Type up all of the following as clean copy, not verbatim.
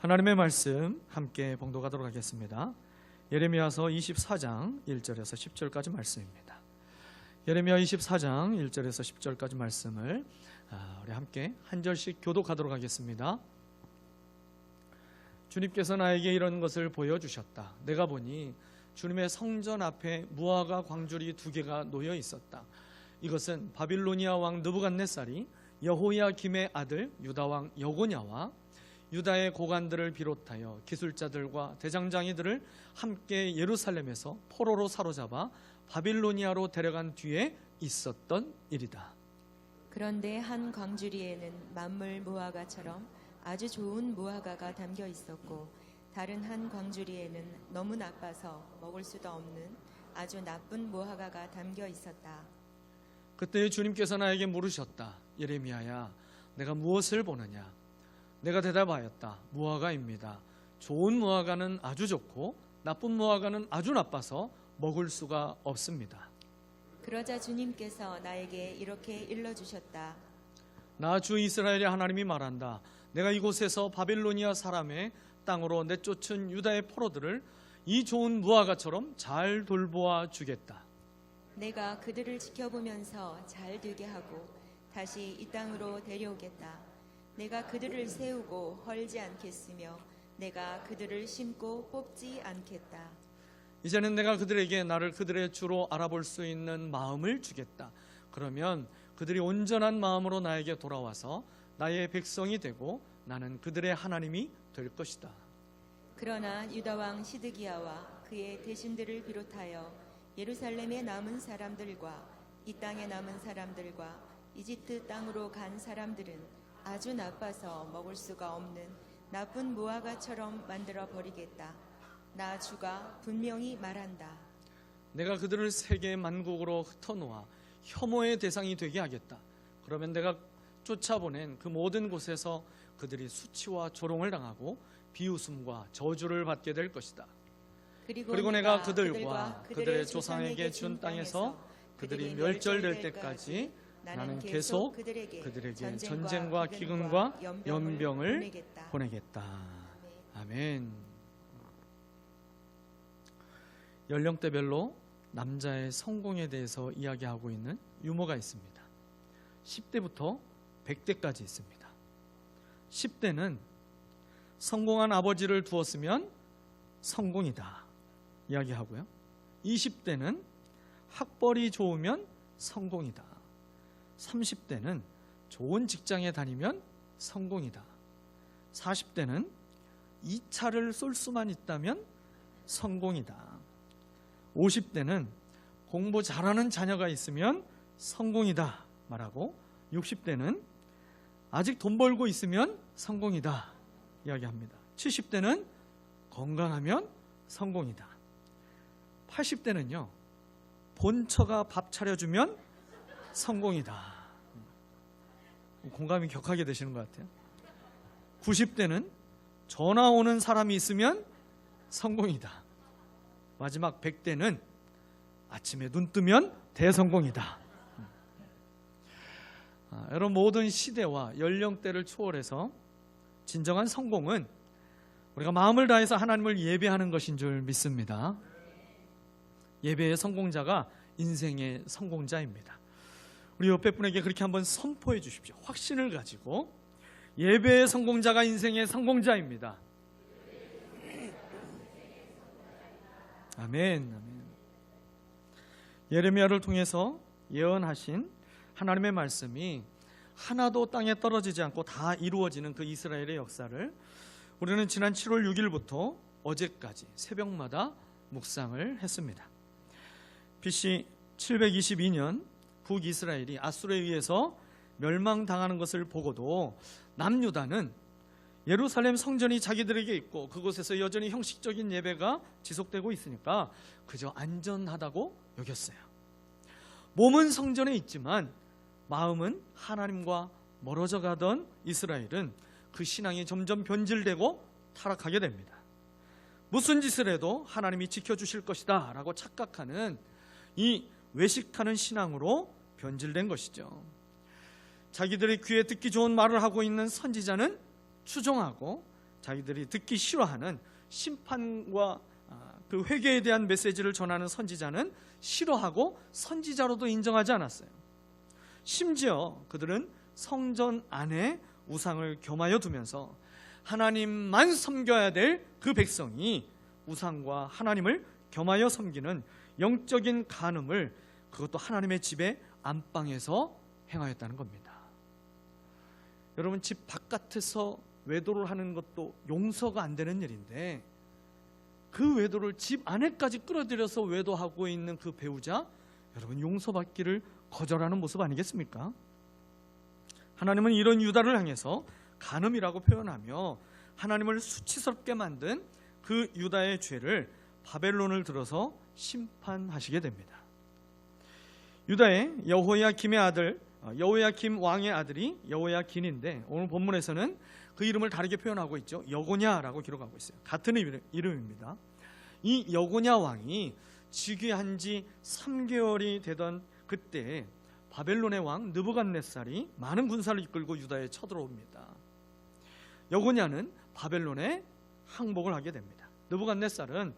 하나님의 말씀 함께 봉독하도록 하겠습니다. 예레미야서 24장 1절에서 10절까지 말씀입니다. 예레미야 24장 1절에서 10절까지 말씀을 우리 함께 한 절씩 교독하도록 하겠습니다. 주님께서 나에게 이런 것을 보여주셨다. 내가 보니 주님의 성전 앞에 무화과 광주리 2개가 놓여 있었다. 이것은 바빌로니아 왕 느부갓네살이 여호야김의 아들 유다 왕 여고냐와 유다의 고관들을 비롯하여 기술자들과 대장장이들을 함께 예루살렘에서 포로로 사로잡아 바빌로니아로 데려간 뒤에 있었던 일이다. 그런데 한 광주리에는 만물 무화과처럼 아주 좋은 무화과가 담겨 있었고, 다른 한 광주리에는 너무 나빠서 먹을 수도 없는 아주 나쁜 무화과가 담겨 있었다. 그때 주님께서 나에게 물으셨다. 예레미야야, 내가 무엇을 보느냐? 내가 대답하였다. 무화과입니다. 좋은 무화과는 아주 좋고 나쁜 무화과는 아주 나빠서 먹을 수가 없습니다. 그러자 주님께서 나에게 이렇게 일러주셨다. 나 주 이스라엘의 하나님이 말한다. 내가 이곳에서 바빌로니아 사람의 땅으로 내쫓은 유다의 포로들을 이 좋은 무화과처럼 잘 돌보아 주겠다. 내가 그들을 지켜보면서 잘 되게 하고 다시 이 땅으로 데려오겠다. 내가 그들을 세우고 헐지 않겠으며 내가 그들을 심고 뽑지 않겠다. 이제는 내가 그들에게 나를 그들의 주로 알아볼 수 있는 마음을 주겠다. 그러면 그들이 온전한 마음으로 나에게 돌아와서 나의 백성이 되고 나는 그들의 하나님이 될 것이다. 그러나 유다 왕 시드기야와 그의 대신들을 비롯하여 예루살렘에 남은 사람들과 이 땅에 남은 사람들과 이집트 땅으로 간 사람들은 아주 나빠서 먹을 수가 없는 나쁜 무화과처럼 만들어 버리겠다. 나 주가 분명히 말한다. 내가 그들을 세계 만국으로 흩어놓아 혐오의 대상이 되게 하겠다. 그러면 내가 쫓아보낸 그 모든 곳에서 그들이 수치와 조롱을 당하고 비웃음과 저주를 받게 될 것이다. 그리고 내가 그들과 그들의 조상에게 준 땅에서 그들이 멸절될 때까지 나는 계속 그들에게 전쟁과 기근과 연병을 보내겠다. 아멘. 연령대별로 남자의 성공에 대해서 이야기하고 있는 유머가 있습니다. 10대부터 100대까지 있습니다. 10대는 성공한 아버지를 두었으면 성공이다 이야기하고요. 20대는 학벌이 좋으면 성공이다. 30대는 좋은 직장에 다니면 성공이다. 40대는 2차를 쏠 수만 있다면 성공이다. 50대는 공부 잘하는 자녀가 있으면 성공이다 말하고, 60대는 아직 돈 벌고 있으면 성공이다 이야기합니다. 70대는 건강하면 성공이다. 80대는요, 본처가 밥 차려주면 성공이다. 공감이 격하게 되시는 것 같아요. 90대는 전화 오는 사람이 있으면 성공이다. 마지막 100대는 아침에 눈 뜨면 대성공이다. 여러분, 모든 시대와 연령대를 초월해서 진정한 성공은 우리가 마음을 다해서 하나님을 예배하는 것인 줄 믿습니다. 예배의 성공자가 인생의 성공자입니다. 우리 옆에 분에게 그렇게 한번 선포해 주십시오. 확신을 가지고 예배의 성공자가 인생의 성공자입니다. 아멘. 예레미야를 통해서 예언하신 하나님의 말씀이 하나도 땅에 떨어지지 않고 다 이루어지는 그 이스라엘의 역사를 우리는 지난 7월 6일부터 어제까지 새벽마다 묵상을 했습니다. BC 722년 북이스라엘이 아수르에 의해서 멸망당하는 것을 보고도 남유다는 예루살렘 성전이 자기들에게 있고 그곳에서 여전히 형식적인 예배가 지속되고 있으니까 그저 안전하다고 여겼어요. 몸은 성전에 있지만 마음은 하나님과 멀어져 가던 이스라엘은 그 신앙이 점점 변질되고 타락하게 됩니다. 무슨 짓을 해도 하나님이 지켜주실 것이다 라고 착각하는 이 외식하는 신앙으로 변질된 것이죠. 자기들의 귀에 듣기 좋은 말을 하고 있는 선지자는 추종하고 자기들이 듣기 싫어하는 심판과 그 회개에 대한 메시지를 전하는 선지자는 싫어하고 선지자로도 인정하지 않았어요. 심지어 그들은 성전 안에 우상을 겸하여 두면서 하나님만 섬겨야 될 그 백성이 우상과 하나님을 겸하여 섬기는 영적인 간음을, 그것도 하나님의 집의 안방에서 행하였다는 겁니다. 여러분, 집 바깥에서 외도를 하는 것도 용서가 안 되는 일인데 그 외도를 집 안에까지 끌어들여서 외도하고 있는 그 배우자, 여러분 용서받기를 거절하는 모습 아니겠습니까? 하나님은 이런 유다를 향해서 간음이라고 표현하며 하나님을 수치스럽게 만든 그 유다의 죄를 바벨론을 들어서 심판하시게 됩니다. 유다의 여호야김의 아들, 여호야김 왕의 아들이 여호야긴인데 오늘 본문에서는 그 이름을 다르게 표현하고 있죠. 여고냐라고 기록하고 있어요. 같은 이름입니다. 이 여고냐 왕이 즉위한 지 3개월이 되던 그때 바벨론의 왕 느부갓네살이 많은 군사를 이끌고 유다에 쳐들어옵니다. 여고냐는 바벨론에 항복을 하게 됩니다. 느부갓네살은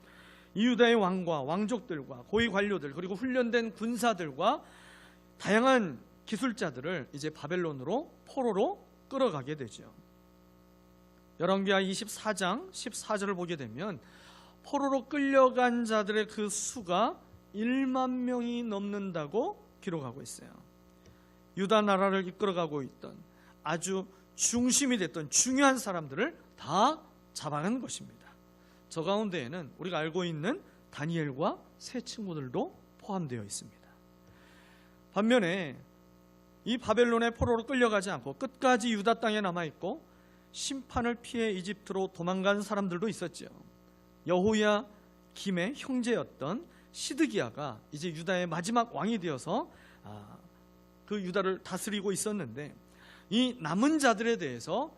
이 유다의 왕과 왕족들과 고위 관료들 그리고 훈련된 군사들과 다양한 기술자들을 이제 바벨론으로 포로로 끌어가게 되죠. 열왕기하 24장 14절을 보게 되면 포로로 끌려간 자들의 그 수가 1만 명이 넘는다고 기록하고 있어요. 유다 나라를 이끌어가고 있던 아주 중심이 됐던 중요한 사람들을 다 잡아간 것입니다. 저 가운데에는 우리가 알고 있는 다니엘과 세 친구들도 포함되어 있습니다. 반면에 이 바벨론의 포로로 끌려가지 않고 끝까지 유다 땅에 남아있고 심판을 피해 이집트로 도망간 사람들도 있었죠. 여호야김의 형제였던 시드기야가 이제 유다의 마지막 왕이 되어서 그 유다를 다스리고 있었는데 이 남은 자들에 대해서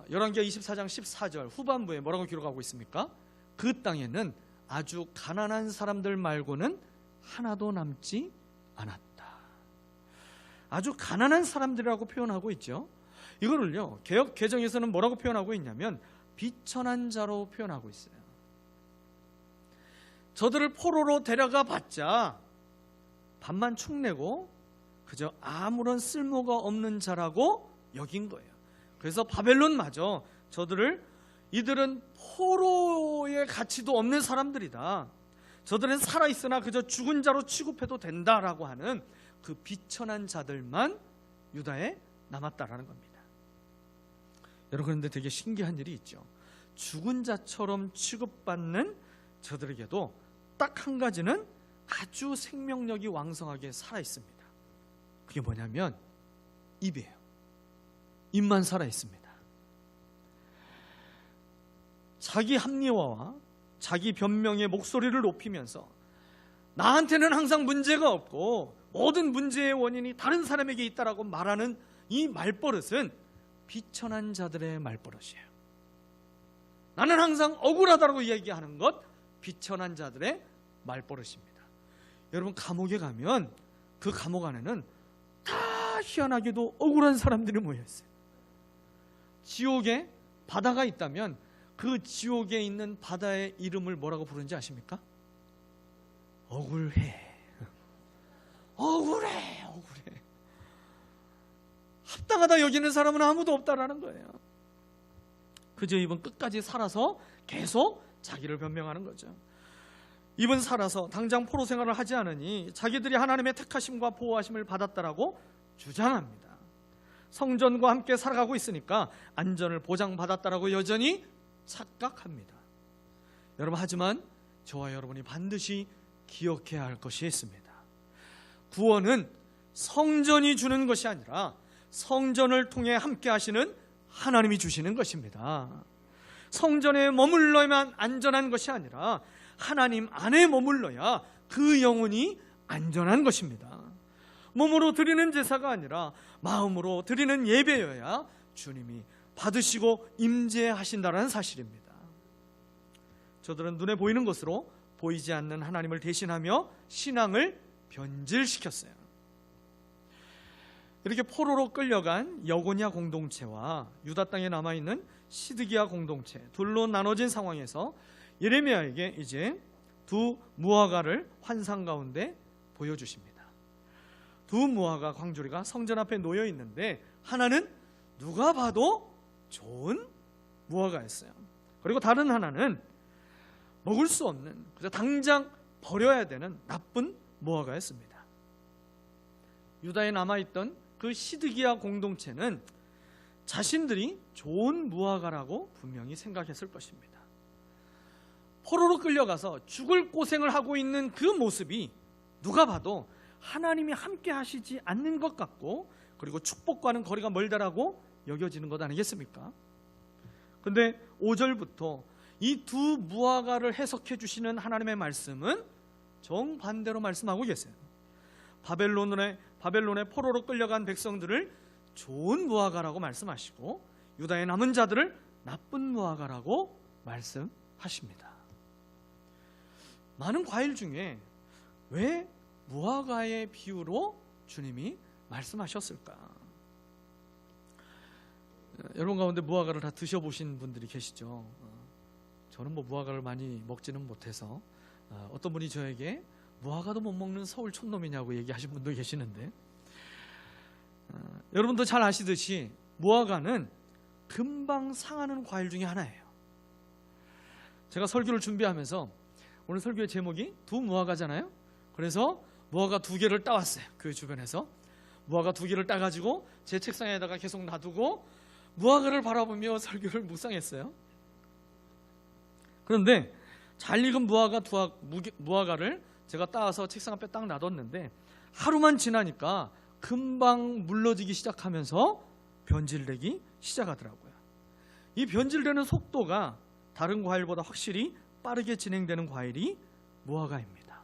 열왕기하 24장 14절 후반부에 뭐라고 기록하고 있습니까? 그 땅에는 아주 가난한 사람들 말고는 하나도 남지 않았다. 아주 가난한 사람들이라고 표현하고 있죠. 이거를요 개역 개정에서는 뭐라고 표현하고 있냐면 비천한 자로 표현하고 있어요. 저들을 포로로 데려가 봤자 밥만 축내고 그저 아무런 쓸모가 없는 자라고 여긴 거예요. 그래서 바벨론마저 저들을 이들은 포로의 가치도 없는 사람들이다, 저들은 살아있으나 그저 죽은 자로 취급해도 된다라고 하는 그 비천한 자들만 유다에 남았다라는 겁니다. 여러분, 그런데 되게 신기한 일이 있죠. 죽은 자처럼 취급받는 저들에게도 딱 한 가지는 아주 생명력이 왕성하게 살아있습니다. 그게 뭐냐면 입이에요. 입만 살아있습니다. 자기 합리화와 자기 변명의 목소리를 높이면서 나한테는 항상 문제가 없고 모든 문제의 원인이 다른 사람에게 있다라고 말하는 이 말버릇은 비천한 자들의 말버릇이에요. 나는 항상 억울하다고 이야기하는 것, 비천한 자들의 말버릇입니다. 여러분, 감옥에 가면 그 감옥 안에는 다 희한하게도 억울한 사람들이 모여있어요. 지옥에 바다가 있다면 그 지옥에 있는 바다의 이름을 뭐라고 부르는지 아십니까? 억울해. 억울해. 억울해. 합당하다 여기는 사람은 아무도 없다라는 거예요. 그저 이번 끝까지 살아서 계속 자기를 변명하는 거죠. 이번 살아서 당장 포로 생활을 하지 않으니 자기들이 하나님의 택하심과 보호하심을 받았다라고 주장합니다. 성전과 함께 살아가고 있으니까 안전을 보장받았다라고 여전히 착각합니다. 여러분, 하지만 저와 여러분이 반드시 기억해야 할 것이 있습니다. 구원은 성전이 주는 것이 아니라 성전을 통해 함께 하시는 하나님이 주시는 것입니다. 성전에 머물러야만 안전한 것이 아니라 하나님 안에 머물러야 그 영혼이 안전한 것입니다. 몸으로 드리는 제사가 아니라 마음으로 드리는 예배여야 주님이 받으시고 임재하신다는 사실입니다. 저들은 눈에 보이는 것으로 보이지 않는 하나님을 대신하며 신앙을 변질시켰어요. 이렇게 포로로 끌려간 여고냐 공동체와 유다 땅에 남아있는 시드기야 공동체 둘로 나눠진 상황에서 예레미야에게 이제 두 무화과를 환상 가운데 보여주십니다. 두 무화과 광주리가 성전 앞에 놓여 있는데 하나는 누가 봐도 좋은 무화과였어요. 그리고 다른 하나는 먹을 수 없는, 그래서 당장 버려야 되는 나쁜 무화과였습니다. 유다에 남아있던 그 시드기야 공동체는 자신들이 좋은 무화과라고 분명히 생각했을 것입니다. 포로로 끌려가서 죽을 고생을 하고 있는 그 모습이 누가 봐도 하나님이 함께 하시지 않는 것 같고, 그리고 축복과는 거리가 멀다라고 여겨지는 것 아니겠습니까? 근데 5절부터 이 두 무화과를 해석해 주시는 하나님의 말씀은 정반대로 말씀하고 계세요. 바벨론의 포로로 끌려간 백성들을 좋은 무화과라고 말씀하시고, 유다의 남은 자들을 나쁜 무화과라고 말씀하십니다. 많은 과일 중에 왜 무화과의 비유로 주님이 말씀하셨을까? 여러분 가운데 무화과를 다 드셔보신 분들이 계시죠? 저는 무화과를 많이 먹지는 못해서 어떤 분이 저에게 무화과도 못 먹는 서울 촌놈이냐고 얘기하신 분도 계시는데, 여러분도 잘 아시듯이 무화과는 금방 상하는 과일 중에 하나예요. 제가 설교를 준비하면서 오늘 설교의 제목이 두 무화과잖아요. 그래서 무화과 2개를 따왔어요. 그 주변에서 무화과 2개를 따가지고 제 책상에다가 계속 놔두고 무화과를 바라보며 설교를 묵상했어요. 그런데 잘 익은 무화과를 제가 따와서 책상 앞에 딱 놔뒀는데, 하루만 지나니까 금방 물러지기 시작하면서 변질되기 시작하더라고요. 이 변질되는 속도가 다른 과일보다 확실히 빠르게 진행되는 과일이 무화과입니다.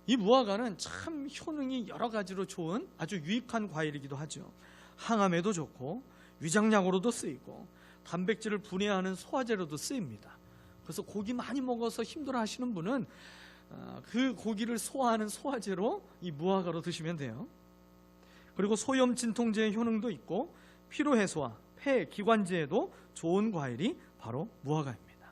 이 무화과는 참 효능이 여러 가지로 좋은 아주 유익한 과일이기도 하죠. 항암에도 좋고 위장약으로도 쓰이고 단백질을 분해하는 소화제로도 쓰입니다. 그래서 고기 많이 먹어서 힘들어 하시는 분은 그 고기를 소화하는 소화제로 이 무화과로 드시면 돼요. 그리고 소염 진통제의 효능도 있고 피로 해소와 폐 기관지에도 좋은 과일이 바로 무화과입니다.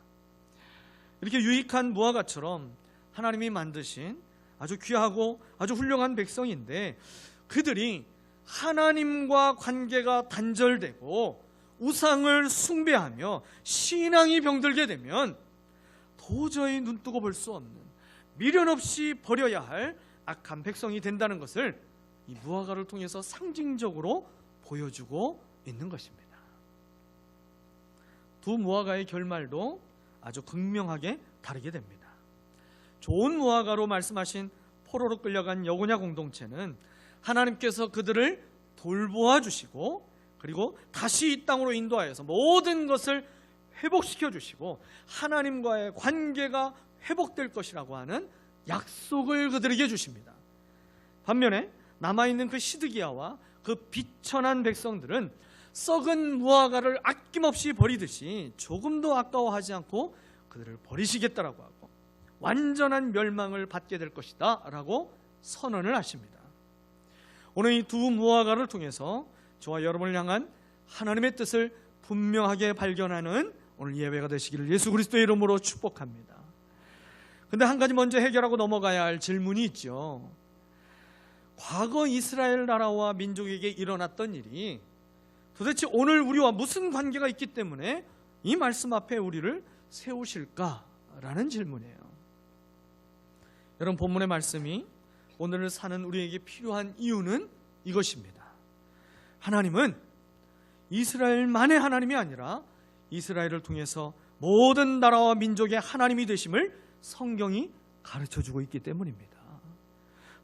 이렇게 유익한 무화과처럼 하나님이 만드신 아주 귀하고 아주 훌륭한 백성인데, 그들이 하나님과 관계가 단절되고 우상을 숭배하며 신앙이 병들게 되면 도저히 눈뜨고 볼 수 없는, 미련 없이 버려야 할 악한 백성이 된다는 것을 이 무화과를 통해서 상징적으로 보여주고 있는 것입니다. 두 무화과의 결말도 아주 극명하게 다르게 됩니다. 좋은 무화과로 말씀하신 포로로 끌려간 여고냐 공동체는 하나님께서 그들을 돌보아 주시고, 그리고 다시 이 땅으로 인도하여서 모든 것을 회복시켜 주시고 하나님과의 관계가 회복될 것이라고 하는 약속을 그들에게 주십니다. 반면에 남아있는 그 시드기야와 그 비천한 백성들은 썩은 무화과를 아낌없이 버리듯이 조금도 아까워하지 않고 그들을 버리시겠다라고 하고 완전한 멸망을 받게 될 것이다 라고 선언을 하십니다. 오늘 이 두 무화과를 통해서 저와 여러분을 향한 하나님의 뜻을 분명하게 발견하는 오늘 예배가 되시기를 예수 그리스도의 이름으로 축복합니다. 근데 한 가지 먼저 해결하고 넘어가야 할 질문이 있죠. 과거 이스라엘 나라와 민족에게 일어났던 일이 도대체 오늘 우리와 무슨 관계가 있기 때문에 이 말씀 앞에 우리를 세우실까라는 질문이에요. 여러분, 본문의 말씀이 오늘을 사는 우리에게 필요한 이유는 이것입니다. 하나님은 이스라엘만의 하나님이 아니라 이스라엘을 통해서 모든 나라와 민족의 하나님이 되심을 성경이 가르쳐주고 있기 때문입니다.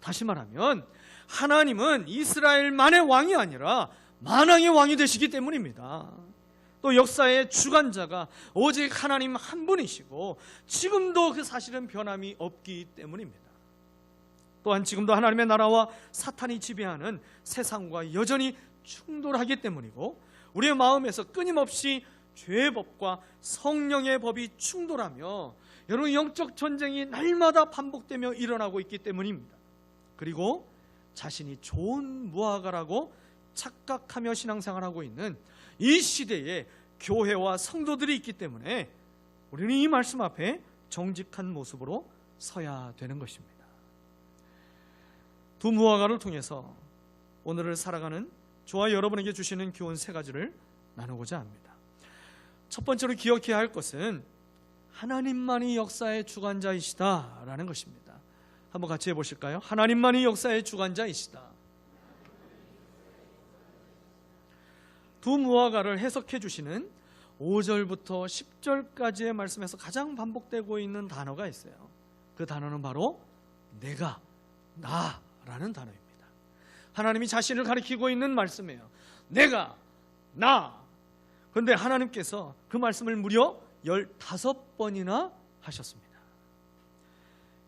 다시 말하면 하나님은 이스라엘만의 왕이 아니라 만왕의 왕이 되시기 때문입니다. 또 역사의 주관자가 오직 하나님 한 분이시고 지금도 그 사실은 변함이 없기 때문입니다. 또한 지금도 하나님의 나라와 사탄이 지배하는 세상과 여전히 충돌하기 때문이고, 우리의 마음에서 끊임없이 죄의 법과 성령의 법이 충돌하며 여러분 영적 전쟁이 날마다 반복되며 일어나고 있기 때문입니다. 그리고 자신이 좋은 무화과라고 착각하며 신앙생활하고 있는 이 시대에 교회와 성도들이 있기 때문에 우리는 이 말씀 앞에 정직한 모습으로 서야 되는 것입니다. 두 무화과를 통해서 오늘을 살아가는 저와 여러분에게 주시는 교훈 세 가지를 나누고자 합니다. 첫 번째로 기억해야 할 것은 하나님만이 역사의 주관자이시다라는 것입니다. 한번 같이 해보실까요? 하나님만이 역사의 주관자이시다. 두 무화과를 해석해 주시는 5절부터 10절까지의 말씀에서 가장 반복되고 있는 단어가 있어요. 그 단어는 바로 내가, 나라는 단어입니다. 하나님이 자신을 가리키고 있는 말씀이에요. 내가, 나. 그런데 하나님께서 그 말씀을 무려 15번이나 하셨습니다.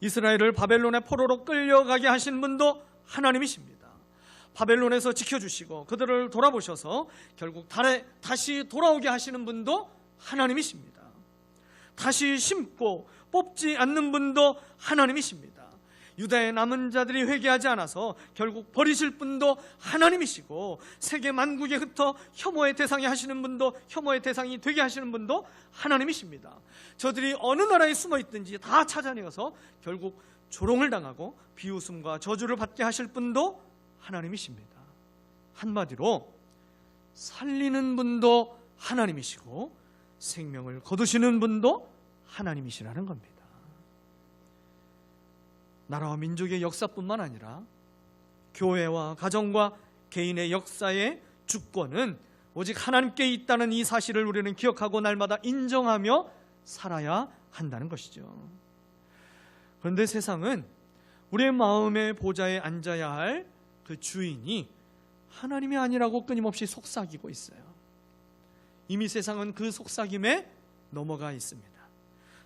이스라엘을 바벨론의 포로로 끌려가게 하신 분도 하나님이십니다. 바벨론에서 지켜주시고 그들을 돌아보셔서 결국 달에 다시 돌아오게 하시는 분도 하나님이십니다. 다시 심고 뽑지 않는 분도 하나님이십니다. 유다의 남은 자들이 회개하지 않아서 결국 버리실 분도 하나님이시고 세계 만국에 흩어 혐오의 대상이 하시는 분도, 혐오의 대상이 되게 하시는 분도 하나님이십니다. 저들이 어느 나라에 숨어 있든지 다 찾아내어서 결국 조롱을 당하고 비웃음과 저주를 받게 하실 분도 하나님이십니다. 한마디로 살리는 분도 하나님이시고 생명을 거두시는 분도 하나님이시라는 겁니다. 나라와 민족의 역사뿐만 아니라 교회와 가정과 개인의 역사의 주권은 오직 하나님께 있다는 이 사실을 우리는 기억하고 날마다 인정하며 살아야 한다는 것이죠. 그런데 세상은 우리의 마음의 보좌에 앉아야 할 그 주인이 하나님이 아니라고 끊임없이 속삭이고 있어요. 이미 세상은 그 속삭임에 넘어가 있습니다.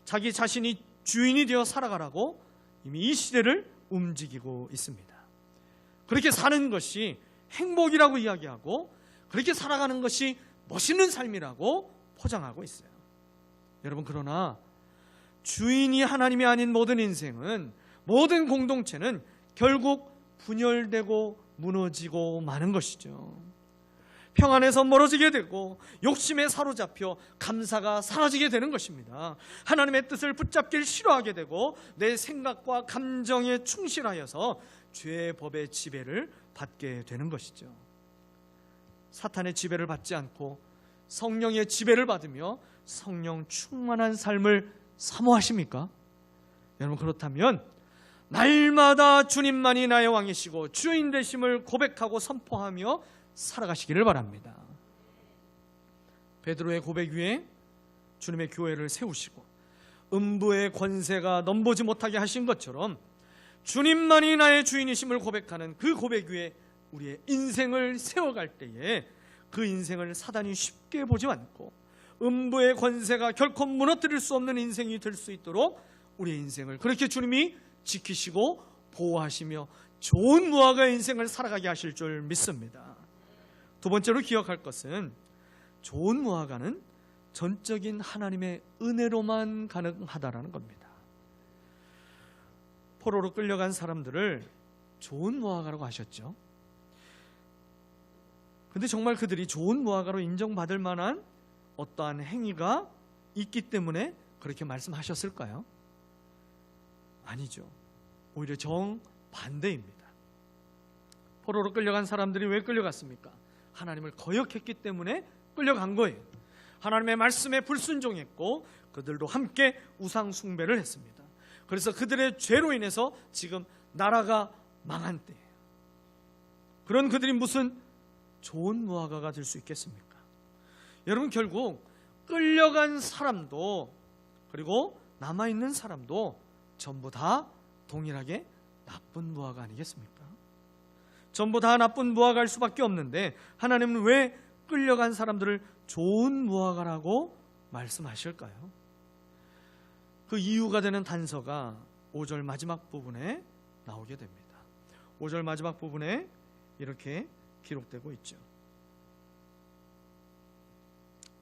자기 자신이 주인이 되어 살아가라고 이미 이 시대를 움직이고 있습니다. 그렇게 사는 것이 행복이라고 이야기하고 그렇게 살아가는 것이 멋있는 삶이라고 포장하고 있어요. 여러분, 그러나 주인이 하나님이 아닌 모든 인생은, 모든 공동체는 결국 분열되고 무너지고 마는 것이죠. 평안에서 멀어지게 되고 욕심에 사로잡혀 감사가 사라지게 되는 것입니다. 하나님의 뜻을 붙잡길 싫어하게 되고 내 생각과 감정에 충실하여서 죄의 법의 지배를 받게 되는 것이죠. 사탄의 지배를 받지 않고 성령의 지배를 받으며 성령 충만한 삶을 사모하십니까? 여러분, 그렇다면 날마다 주님만이 나의 왕이시고 주인 되심을 고백하고 선포하며 살아가시기를 바랍니다. 베드로의 고백 위에 주님의 교회를 세우시고 음부의 권세가 넘보지 못하게 하신 것처럼 주님만이 나의 주인이심을 고백하는 그 고백 위에 우리의 인생을 세워갈 때에 그 인생을 사단이 쉽게 보지 않고 음부의 권세가 결코 무너뜨릴 수 없는 인생이 될 수 있도록 우리의 인생을 그렇게 주님이 지키시고 보호하시며 좋은 무화과의 인생을 살아가게 하실 줄 믿습니다. 두 번째로 기억할 것은 좋은 무화과는 전적인 하나님의 은혜로만 가능하다라는 겁니다. 포로로 끌려간 사람들을 좋은 무화과라고 하셨죠. 그런데 정말 그들이 좋은 무화과로 인정받을 만한 어떠한 행위가 있기 때문에 그렇게 말씀하셨을까요? 아니죠. 오히려 정반대입니다. 포로로 끌려간 사람들이 왜 끌려갔습니까? 하나님을 거역했기 때문에 끌려간 거예요. 하나님의 말씀에 불순종했고 그들도 함께 우상 숭배를 했습니다. 그래서 그들의 죄로 인해서 지금 나라가 망한 때예요. 그런 그들이 무슨 좋은 무화과가 될 수 있겠습니까? 여러분, 결국 끌려간 사람도 그리고 남아있는 사람도 전부 다 동일하게 나쁜 무화과 아니겠습니까? 전부 다 나쁜 무화과일 수밖에 없는데 하나님은 왜 끌려간 사람들을 좋은 무화과라고 말씀하실까요? 그 이유가 되는 단서가 5절 마지막 부분에 나오게 됩니다. 5절 마지막 부분에 이렇게 기록되고 있죠.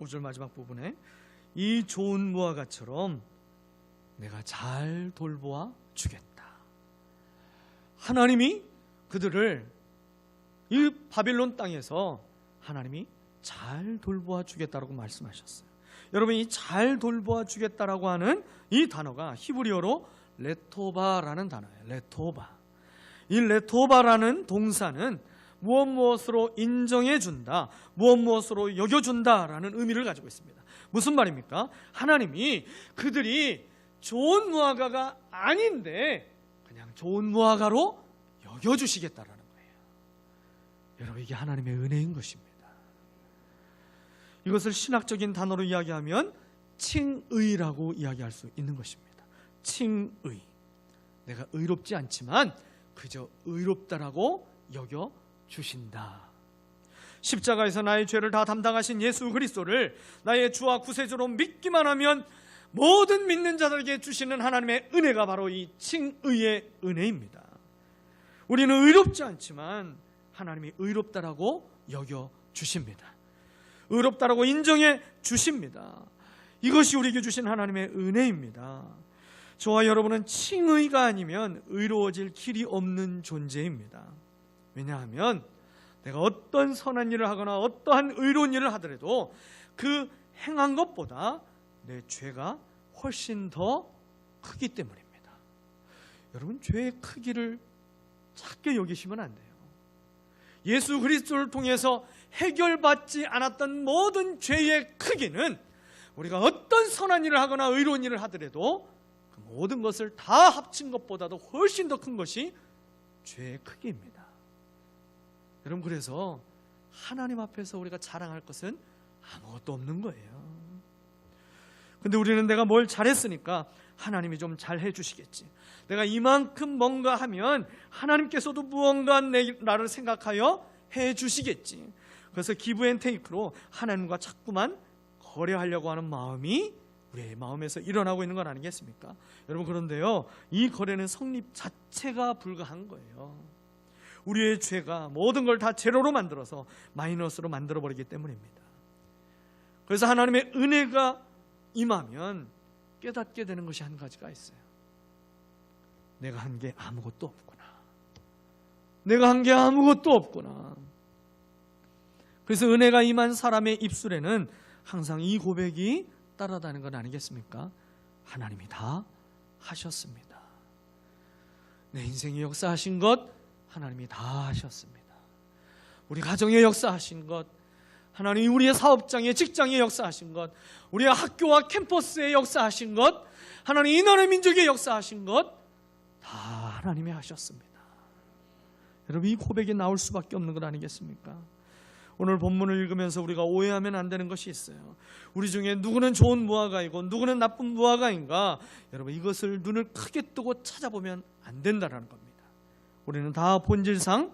5절 마지막 부분에 이 좋은 무화과처럼 내가 잘 돌보아 주겠다. 하나님이 그들을 이 바빌론 땅에서 하나님이 잘 돌보아 주겠다라고 말씀하셨어요. 여러분, 이 잘 돌보아 주겠다라고 하는 이 단어가 히브리어로 레토바라는 단어예요. 레토바. 이 레토바라는 동사는 무엇으로 인정해 준다, 무엇으로 여겨준다라는 의미를 가지고 있습니다. 무슨 말입니까? 하나님이 그들이 좋은 무화과가 아닌데 그냥 좋은 무화과로 여겨주시겠다라는 거예요. 여러분, 이게 하나님의 은혜인 것입니다. 이것을 신학적인 단어로 이야기하면 칭의라고 이야기할 수 있는 것입니다. 칭의. 내가 의롭지 않지만 그저 의롭다라고 여겨주신다. 십자가에서 나의 죄를 다 담당하신 예수 그리스도를 나의 주와 구세주로 믿기만 하면 모든 믿는 자들에게 주시는 하나님의 은혜가 바로 이 칭의의 은혜입니다. 우리는 의롭지 않지만 하나님이 의롭다라고 여겨주십니다. 의롭다라고 인정해 주십니다. 이것이 우리에게 주신 하나님의 은혜입니다. 저와 여러분은 칭의가 아니면 의로워질 길이 없는 존재입니다. 왜냐하면 내가 어떤 선한 일을 하거나 어떠한 의로운 일을 하더라도 그 행한 것보다 내 죄가 훨씬 더 크기 때문입니다. 여러분, 죄의 크기를 작게 여기시면 안 돼요. 예수 그리스도를 통해서 해결받지 않았던 모든 죄의 크기는 우리가 어떤 선한 일을 하거나 의로운 일을 하더라도 그 모든 것을 다 합친 것보다도 훨씬 더 큰 것이 죄의 크기입니다. 여러분, 그래서 하나님 앞에서 우리가 자랑할 것은 아무것도 없는 거예요. 근데 우리는 내가 뭘 잘했으니까 하나님이 좀 잘해 주시겠지, 내가 이만큼 뭔가 하면 하나님께서도 무언가 나를 생각하여 해 주시겠지, 그래서 기브 앤 테이크로 하나님과 자꾸만 거래하려고 하는 마음이 우리의 마음에서 일어나고 있는 건 아니겠습니까? 여러분, 그런데요, 이 거래는 성립 자체가 불가한 거예요. 우리의 죄가 모든 걸 다 제로로 만들어서 마이너스로 만들어버리기 때문입니다. 그래서 하나님의 은혜가 임하면 깨닫게 되는 것이 한 가지가 있어요. 내가 한 게 아무것도 없구나. 내가 한 게 아무것도 없구나. 그래서 은혜가 임한 사람의 입술에는 항상 이 고백이 따라다니는 건 아니겠습니까? 하나님이 다 하셨습니다. 내 인생의 역사하신 것 하나님이 다 하셨습니다. 우리 가정의 역사하신 것, 하나님이 우리의 사업장의 직장의 역사하신 것, 우리의 학교와 캠퍼스의 역사하신 것, 하나님 이 나라의 민족의 역사하신 것 다 하나님이 하셨습니다. 여러분, 이 고백이 나올 수밖에 없는 것 아니겠습니까? 오늘 본문을 읽으면서 우리가 오해하면 안 되는 것이 있어요. 우리 중에 누구는 좋은 무화과이고 누구는 나쁜 무화과인가, 여러분, 이것을 눈을 크게 뜨고 찾아보면 안 된다는 겁니다. 우리는 다 본질상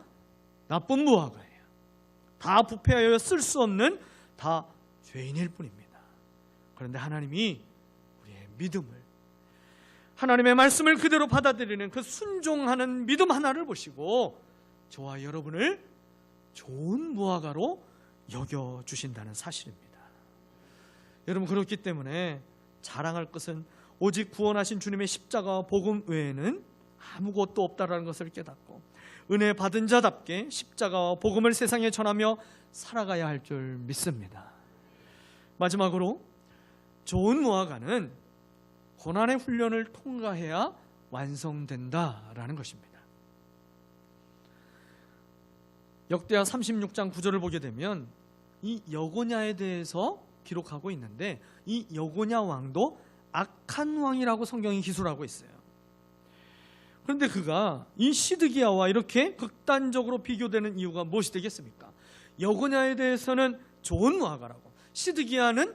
나쁜 무화과예요. 다 부패하여 쓸 수 없는 다 죄인일 뿐입니다. 그런데 하나님이 우리의 믿음을, 하나님의 말씀을 그대로 받아들이는 그 순종하는 믿음 하나를 보시고 저와 여러분을 좋은 무화과로 여겨주신다는 사실입니다. 여러분, 그렇기 때문에 자랑할 것은 오직 구원하신 주님의 십자가와 복음 외에는 아무것도 없다라는 것을 깨닫고 은혜 받은 자답게 십자가와 복음을 세상에 전하며 살아가야 할 줄 믿습니다. 마지막으로 좋은 무화과는 고난의 훈련을 통과해야 완성된다라는 것입니다. 역대하 36장 9절을 보게 되면 이 여고냐에 대해서 기록하고 있는데, 이 여고냐 왕도 악한 왕이라고 성경이 기술하고 있어요. 그런데 그가 이 시드기야와 이렇게 극단적으로 비교되는 이유가 무엇이 되겠습니까? 여고냐에 대해서는 좋은 무화과라고, 시드기야는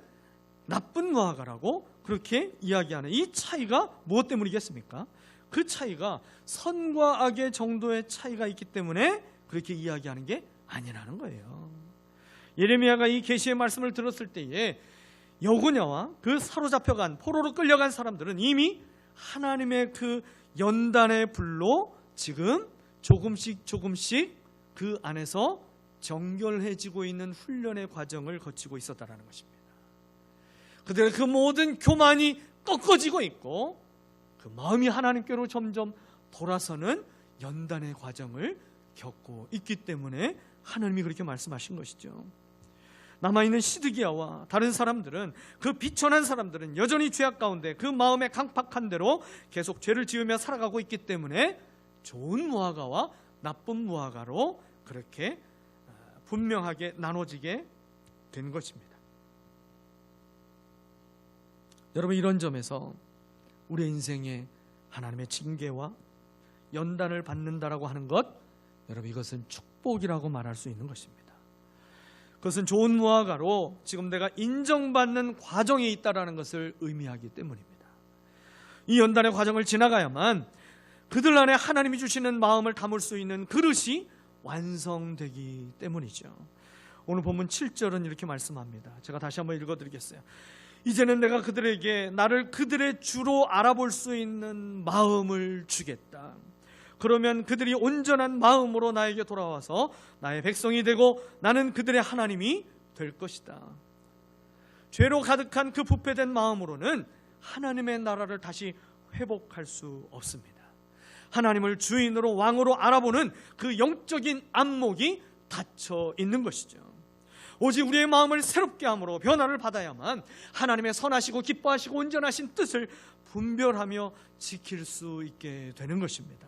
나쁜 무화과라고 그렇게 이야기하는 이 차이가 무엇 때문이겠습니까? 그 차이가 선과 악의 정도의 차이가 있기 때문에 그렇게 이야기하는 게 아니라는 거예요. 예레미야가 이 계시의 말씀을 들었을 때에 여고냐와 그 사로잡혀간, 포로로 끌려간 사람들은 이미 하나님의 그 연단의 불로 지금 조금씩 그 안에서 정결해지고 있는 훈련의 과정을 거치고 있었다는 것입니다. 그들의 그 모든 교만이 꺾어지고 있고 그 마음이 하나님께로 점점 돌아서는 연단의 과정을 겪고 있기 때문에 하나님이 그렇게 말씀하신 것이죠. 남아있는 시드기야와 다른 사람들은, 그 비천한 사람들은 여전히 죄악 가운데 그 마음의 강팍한 대로 계속 죄를 지으며 살아가고 있기 때문에 좋은 무화과와 나쁜 무화과로 그렇게 분명하게 나눠지게 된 것입니다. 여러분, 이런 점에서 우리의 인생에 하나님의 징계와 연단을 받는다라고 하는 것, 여러분, 이것은 축복이라고 말할 수 있는 것입니다. 그것은 좋은 무화과로 지금 내가 인정받는 과정에 있다라는 것을 의미하기 때문입니다. 이 연단의 과정을 지나가야만 그들 안에 하나님이 주시는 마음을 담을 수 있는 그릇이 완성되기 때문이죠. 오늘 본문 7절은 이렇게 말씀합니다. 제가 다시 한번 읽어드리겠어요. 이제는 내가 그들에게 나를 그들의 주로 알아볼 수 있는 마음을 주겠다. 그러면 그들이 온전한 마음으로 나에게 돌아와서 나의 백성이 되고 나는 그들의 하나님이 될 것이다. 죄로 가득한 그 부패된 마음으로는 하나님의 나라를 다시 회복할 수 없습니다. 하나님을 주인으로 왕으로 알아보는 그 영적인 안목이 닫혀 있는 것이죠. 오직 우리의 마음을 새롭게 함으로 변화를 받아야만 하나님의 선하시고 기뻐하시고 온전하신 뜻을 분별하며 지킬 수 있게 되는 것입니다.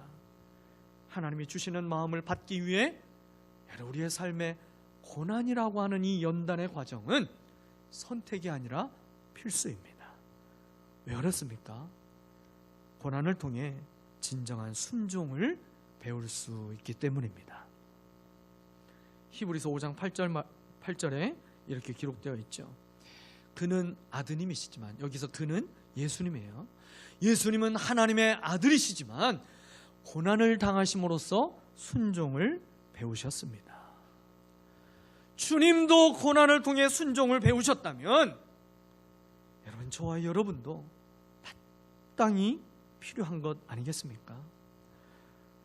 하나님이 주시는 마음을 받기 위해 우리의 삶의 고난이라고 하는 이 연단의 과정은 선택이 아니라 필수입니다. 왜 그렇습니까? 고난을 통해 진정한 순종을 배울 수 있기 때문입니다. 히브리서 5장 8절에 이렇게 기록되어 있죠. 그는 아드님이시지만, 여기서 그는 예수님이에요. 예수님은 하나님의 아들이시지만 고난을 당하심으로써 순종을 배우셨습니다. 주님도 고난을 통해 순종을 배우셨다면 여러분, 저와 여러분도 마땅히 필요한 것 아니겠습니까?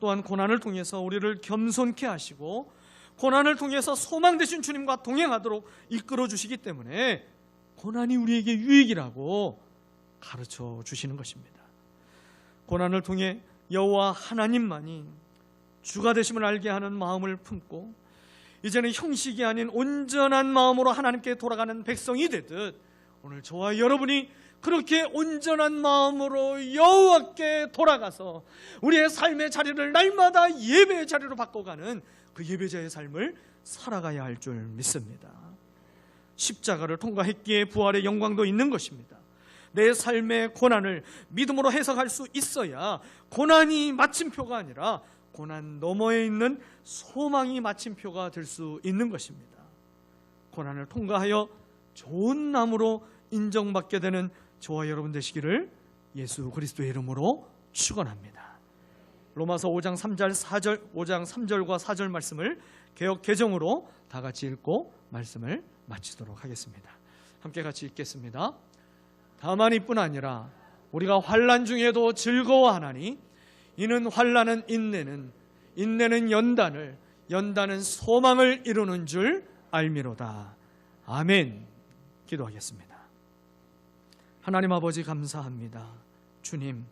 또한 고난을 통해서 우리를 겸손케 하시고 고난을 통해서 소망 되신 주님과 동행하도록 이끌어 주시기 때문에 고난이 우리에게 유익이라고 가르쳐 주시는 것입니다. 고난을 통해 여호와 하나님만이 주가 되심을 알게 하는 마음을 품고 이제는 형식이 아닌 온전한 마음으로 하나님께 돌아가는 백성이 되듯, 오늘 저와 여러분이 그렇게 온전한 마음으로 여호와께 돌아가서 우리의 삶의 자리를 날마다 예배의 자리로 바꿔가는 그 예배자의 삶을 살아가야 할 줄 믿습니다. 십자가를 통과했기에 부활의 영광도 있는 것입니다. 내 삶의 고난을 믿음으로 해석할 수 있어야 고난이 마침표가 아니라 고난 너머에 있는 소망이 마침표가 될 수 있는 것입니다. 고난을 통과하여 좋은 나무로 인정받게 되는 저와 여러분 되시기를 예수 그리스도의 이름으로 축원합니다. 로마서 5장 3절과 4절 말씀을 개역 개정으로 다 같이 읽고 말씀을 마치도록 하겠습니다. 함께 같이 읽겠습니다. 다만 이뿐 아니라 우리가 환난 중에도 즐거워하나니 이는 환난은 인내는 연단을, 연단은 소망을 이루는 줄 알미로다. 아멘. 기도하겠습니다. 하나님 아버지, 감사합니다. 주님,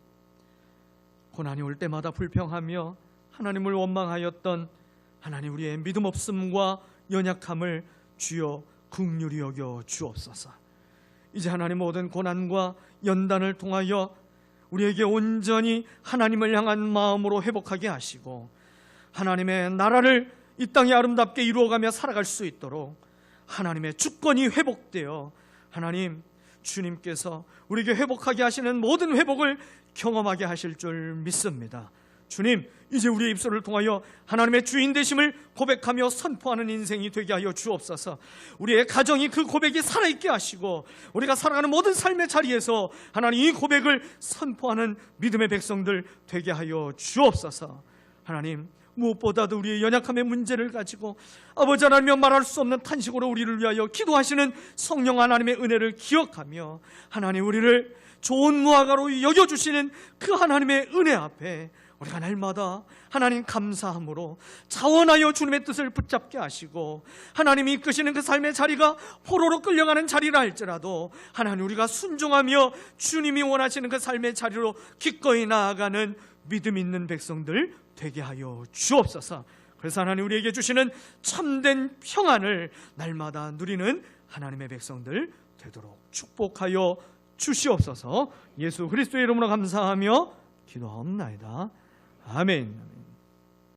고난이 올 때마다 불평하며 하나님을 원망하였던 하나님, 우리의 믿음 없음과 연약함을 주여 긍휼히 여겨 주옵소서. 이제 하나님, 모든 고난과 연단을 통하여 우리에게 온전히 하나님을 향한 마음으로 회복하게 하시고 하나님의 나라를 이 땅에 아름답게 이루어가며 살아갈 수 있도록 하나님의 주권이 회복되어 하나님, 주님께서 우리에게 회복하게 하시는 모든 회복을 경험하게 하실 줄 믿습니다. 주님, 이제 우리의 입술을 통하여 하나님의 주인 되심을 고백하며 선포하는 인생이 되게 하여 주옵소서. 우리의 가정이 그 고백이 살아있게 하시고 우리가 살아가는 모든 삶의 자리에서 하나님 이 고백을 선포하는 믿음의 백성들 되게 하여 주옵소서. 하나님, 무엇보다도 우리의 연약함의 문제를 가지고 아버지 하나님여 말할 수 없는 탄식으로 우리를 위하여 기도하시는 성령 하나님의 은혜를 기억하며 하나님, 우리를 좋은 무화과로 여겨주시는 그 하나님의 은혜 앞에 우리가 날마다 하나님 감사함으로 자원하여 주님의 뜻을 붙잡게 하시고 하나님이 이끄시는 그 삶의 자리가 포로로 끌려가는 자리라 할지라도 하나님, 우리가 순종하며 주님이 원하시는 그 삶의 자리로 기꺼이 나아가는 믿음 있는 백성들 되게 하여 주옵소서. 그래서 하나님 우리에게 주시는 참된 평안을 날마다 누리는 하나님의 백성들 되도록 축복하여 주시옵소서. 예수 그리스도의 이름으로 감사하며 기도하옵나이다. 아멘.